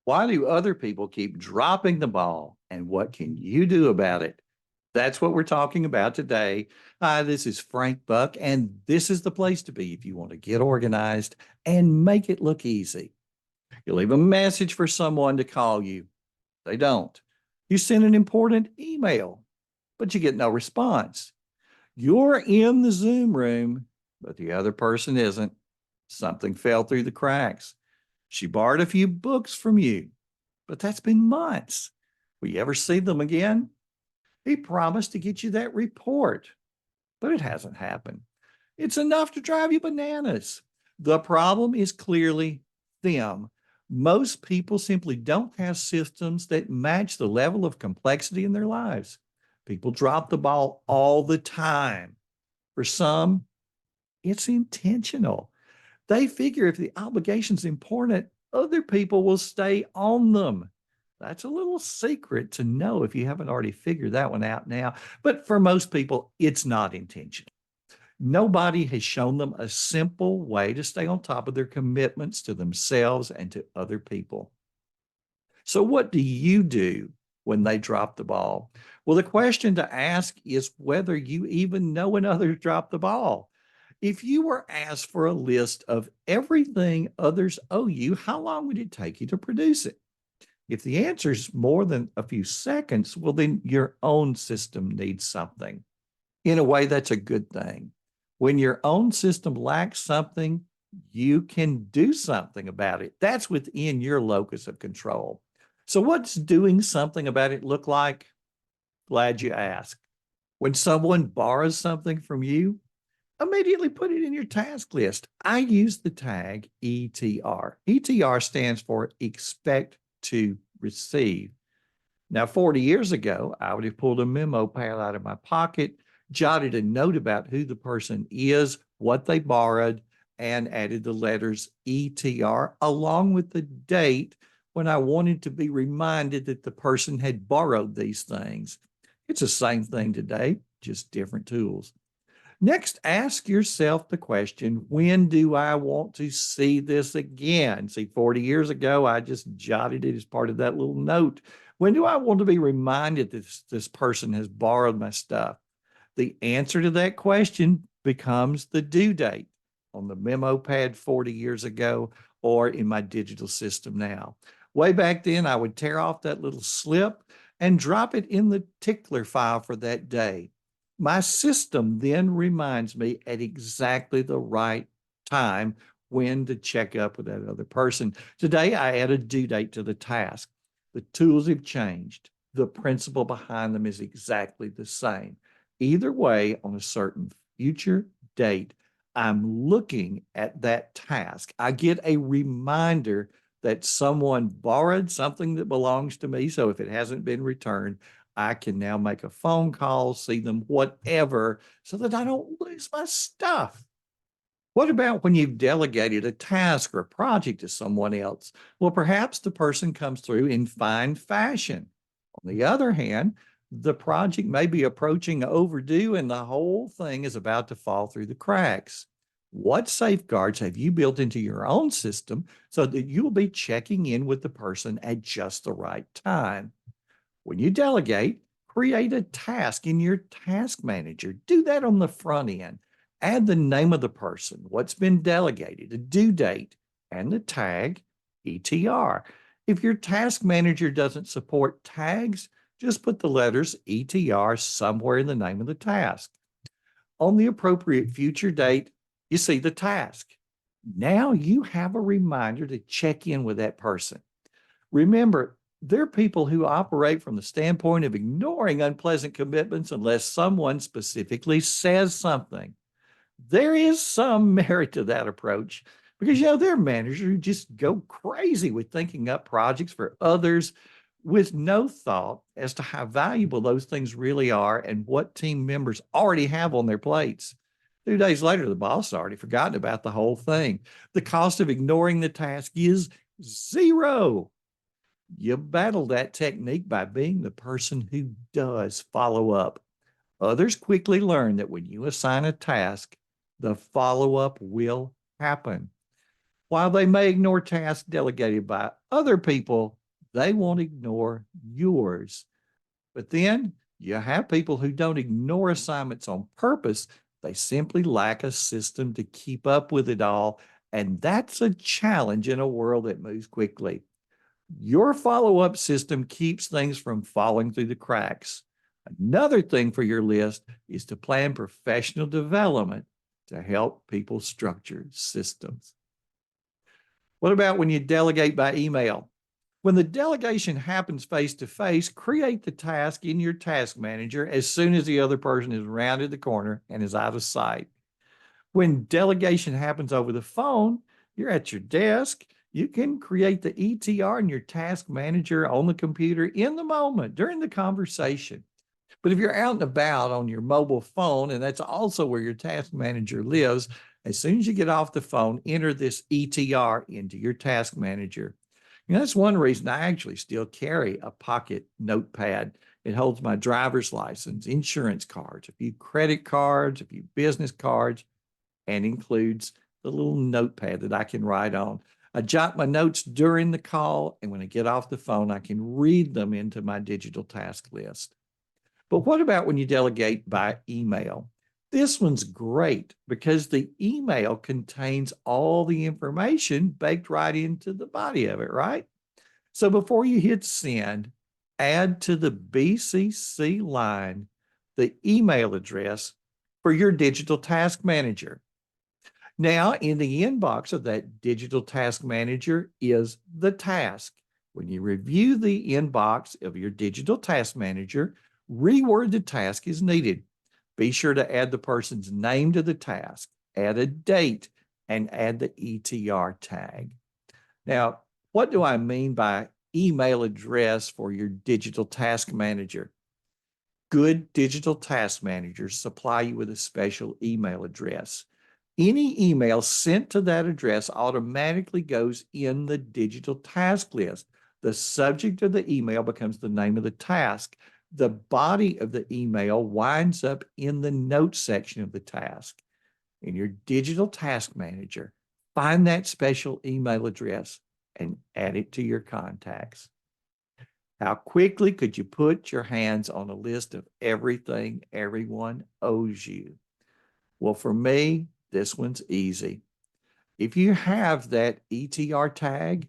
Why do other people keep dropping the ball, and what can you do about it? That's what we're talking about today. Hi, this is Frank Buck, and this is the place to be if you want to get organized and make it look easy. You leave a message for someone to call you. They don't. You send an important email, but you get no response. You're in the Zoom room, but the other person isn't. Something fell through the cracks. She borrowed a few books from you, but that's been months. Will you ever see them again? He promised to get you that report, but it hasn't happened. It's enough to drive you bananas. The problem is clearly them. Most people simply don't have systems that match the level of complexity in their lives. People drop the ball all the time. For some, it's intentional. They figure if the obligation's important, other people will stay on them. That's a little secret to know if you haven't already figured that one out now. But for most people, it's not intentional. Nobody has shown them a simple way to stay on top of their commitments to themselves and to other people. So, what do you do when they drop the ball? Well, the question to ask is whether you even know when others drop the ball. If you were asked for a list of everything others owe you, how long would it take you to produce it? If the answer is more than a few seconds, well, then your own system needs something. In a way, that's a good thing. When your own system lacks something, you can do something about it. That's within your locus of control. So, what's doing something about it look like? Glad you asked. When someone borrows something from you, immediately put it in your task list. I use the tag ETR. ETR stands for expect to receive. Now, 40 years ago, I would have pulled a memo pad out of my pocket, jotted a note about who the person is, what they borrowed, and added the letters ETR along with the date when I wanted to be reminded that the person had borrowed these things. It's the same thing today, just different tools. Next, ask yourself the question, when do I want to see this again? See, 40 years ago, I just jotted it as part of that little note. When do I want to be reminded that this person has borrowed my stuff? The answer to that question becomes the due date on the memo pad 40 years ago or in my digital system now. Way back then, I would tear off that little slip and drop it in the tickler file for that day. My system then reminds me at exactly the right time when to check up with that other person. Today, I add a due date to the task. The tools have changed. The principle behind them is exactly the same. Either way, on a certain future date, I'm looking at that task. I get a reminder that someone borrowed something that belongs to me. So if it hasn't been returned, I can now make a phone call, see them, whatever, so that I don't lose my stuff. What about when you've delegated a task or a project to someone else? Well, perhaps the person comes through in fine fashion. On the other hand, the project may be approaching overdue and the whole thing is about to fall through the cracks. What safeguards have you built into your own system so that you'll be checking in with the person at just the right time? When you delegate, create a task in your task manager. Do that on the front end. Add the name of the person, what's been delegated, a due date, and the tag ETR. If your task manager doesn't support tags, just put the letters ETR somewhere in the name of the task. On the appropriate future date, you see the task. Now you have a reminder to check in with that person. Remember, there are people who operate from the standpoint of ignoring unpleasant commitments unless someone specifically says something. There is some merit to that approach because, there are managers who just go crazy with thinking up projects for others with no thought as to how valuable those things really are and what team members already have on their plates. 2 days later, the boss already forgotten about the whole thing. The cost of ignoring the task is zero. You battle that technique by being the person who does follow up. Others quickly learn that when you assign a task, the follow up will happen. While they may ignore tasks delegated by other people, they won't ignore yours. But then you have people who don't ignore assignments on purpose. They simply lack a system to keep up with it all. And that's a challenge in a world that moves quickly. Your follow-up system keeps things from falling through the cracks. Another thing for your list is to plan professional development to help people structure systems. What about when you delegate by email? When the delegation happens face to face, create the task in your task manager as soon as the other person is rounded the corner and is out of sight. When delegation happens over the phone, you're at your desk. You can create the ETR in your task manager on the computer in the moment during the conversation. But if you're out and about on your mobile phone, and that's also where your task manager lives, as soon as you get off the phone, enter this ETR into your task manager. That's one reason I actually still carry a pocket notepad. It holds my driver's license, insurance cards, a few credit cards, a few business cards, and includes the little notepad that I can write on. I jot my notes during the call, and when I get off the phone, I can read them into my digital task list. But what about when you delegate by email? This one's great because the email contains all the information baked right into the body of it, right? So before you hit send, add to the BCC line the email address for your digital task manager. Now, in the inbox of that digital task manager is the task. When you review the inbox of your digital task manager, reword the task as needed. Be sure to add the person's name to the task, add a date, and add the ETR tag. Now, what do I mean by email address for your digital task manager? Good digital task managers supply you with a special email address. Any email sent to that address automatically goes in the digital task list. The subject of the email becomes the name of the task. The body of the email winds up in the notes section of the task. In your digital task manager, find that special email address and add it to your contacts. How quickly could you put your hands on a list of everything everyone owes you? Well, for me, this one's easy. If you have that ETR tag,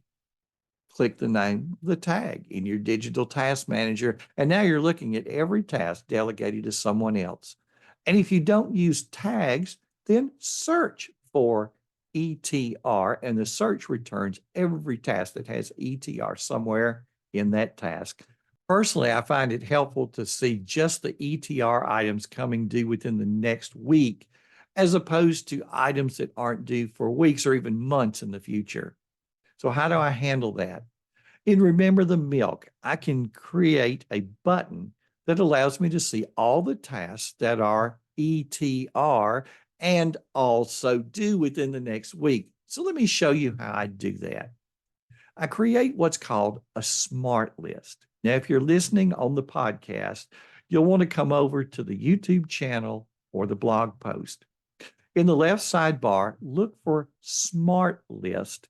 click the name of the tag in your digital task manager, and now you're looking at every task delegated to someone else. And if you don't use tags, then search for ETR, and the search returns every task that has ETR somewhere in that task. Personally, I find it helpful to see just the ETR items coming due within the next week, as opposed to items that aren't due for weeks or even months in the future. So how do I handle that? In Remember the Milk, I can create a button that allows me to see all the tasks that are ETR and also due within the next week. So let me show you how I do that. I create what's called a smart list. Now, if you're listening on the podcast, you'll want to come over to the YouTube channel or the blog post. In the left sidebar, look for Smart List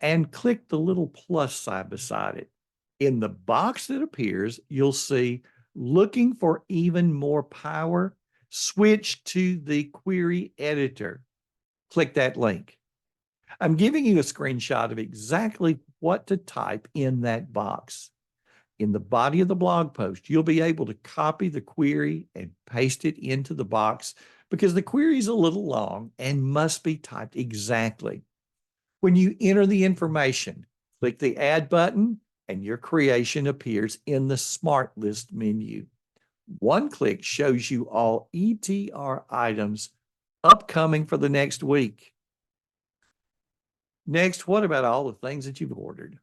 and click the little plus sign beside it. In the box that appears, you'll see Looking for Even More Power, switch to the query editor. Click that link. I'm giving you a screenshot of exactly what to type in that box. In the body of the blog post, you'll be able to copy the query and paste it into the box because the query is a little long and must be typed exactly. When you enter the information, click the Add button and your creation appears in the Smart List menu. One click shows you all ETR items upcoming for the next week. Next, what about all the things that you've ordered?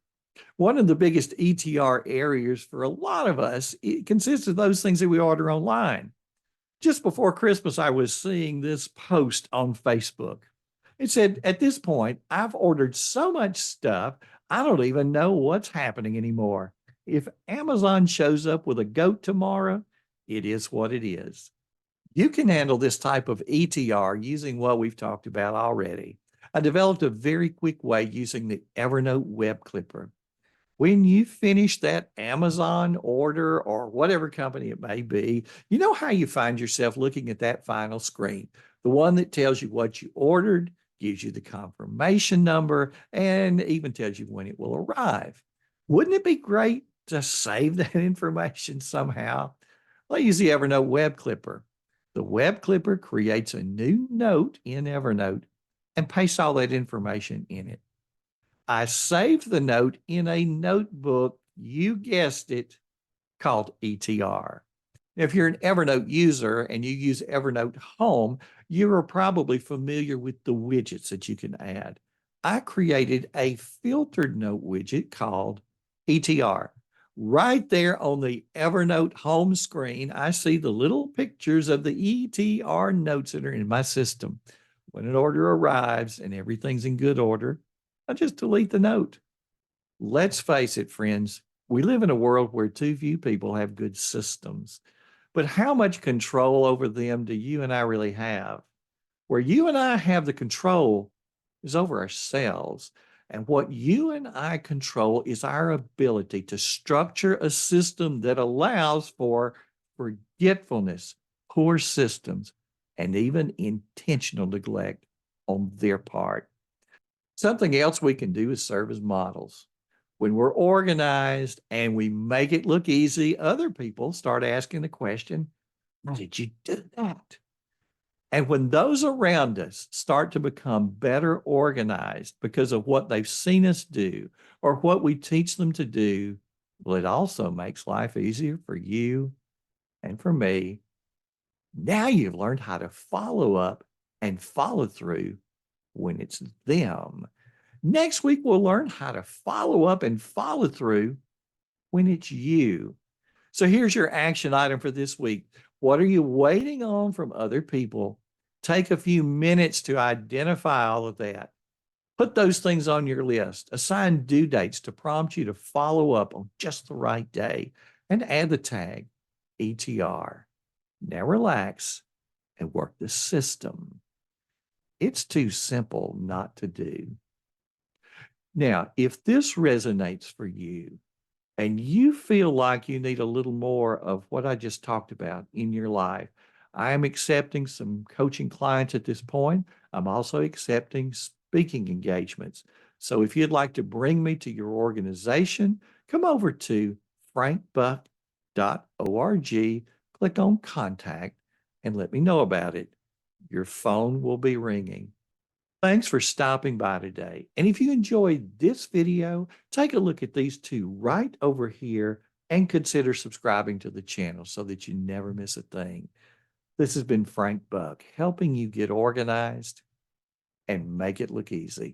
One of the biggest ETR areas for a lot of us, it consists of those things that we order online. Just before Christmas, I was seeing this post on Facebook. It said, at this point, I've ordered so much stuff, I don't even know what's happening anymore. If Amazon shows up with a goat tomorrow, it is what it is. You can handle this type of ETR using what we've talked about already. I developed a very quick way using the Evernote web clipper. When you finish that Amazon order or whatever company it may be, you know how you find yourself looking at that final screen, the one that tells you what you ordered, gives you the confirmation number, and even tells you when it will arrive. Wouldn't it be great to save that information somehow? Well, use the Evernote web clipper. The web clipper creates a new note in Evernote and pastes all that information in it. I saved the note in a notebook, you guessed it, called ETR. If you're an Evernote user and you use Evernote Home, you are probably familiar with the widgets that you can add. I created a filtered note widget called ETR. Right there on the Evernote home screen, I see the little pictures of the ETR notes that are in my system. When an order arrives and everything's in good order, I just delete the note. Let's face it, friends, we live in a world where too few people have good systems. But how much control over them do you and I really have? Where you and I have the control is over ourselves. And what you and I control is our ability to structure a system that allows for forgetfulness, poor systems, and even intentional neglect on their part. Something else we can do is serve as models. When we're organized and we make it look easy, other people start asking the question, how did you do that? And when those around us start to become better organized because of what they've seen us do or what we teach them to do, well, it also makes life easier for you and for me. Now you've learned how to follow up and follow through when it's them. Next week, we'll learn how to follow up and follow through when it's you. So here's your action item for this week. What are you waiting on from other people? Take a few minutes to identify all of that. Put those things on your list. Assign due dates to prompt you to follow up on just the right day and add the tag ETR. Now relax and work the system. It's too simple not to do. Now, if this resonates for you and you feel like you need a little more of what I just talked about in your life, I am accepting some coaching clients at this point. I'm also accepting speaking engagements. So if you'd like to bring me to your organization, come over to frankbuck.org, click on contact, and let me know about it. Your phone will be ringing. Thanks for stopping by today. And if you enjoyed this video, take a look at these two right over here and consider subscribing to the channel so that you never miss a thing. This has been Frank Buck, helping you get organized and make it look easy.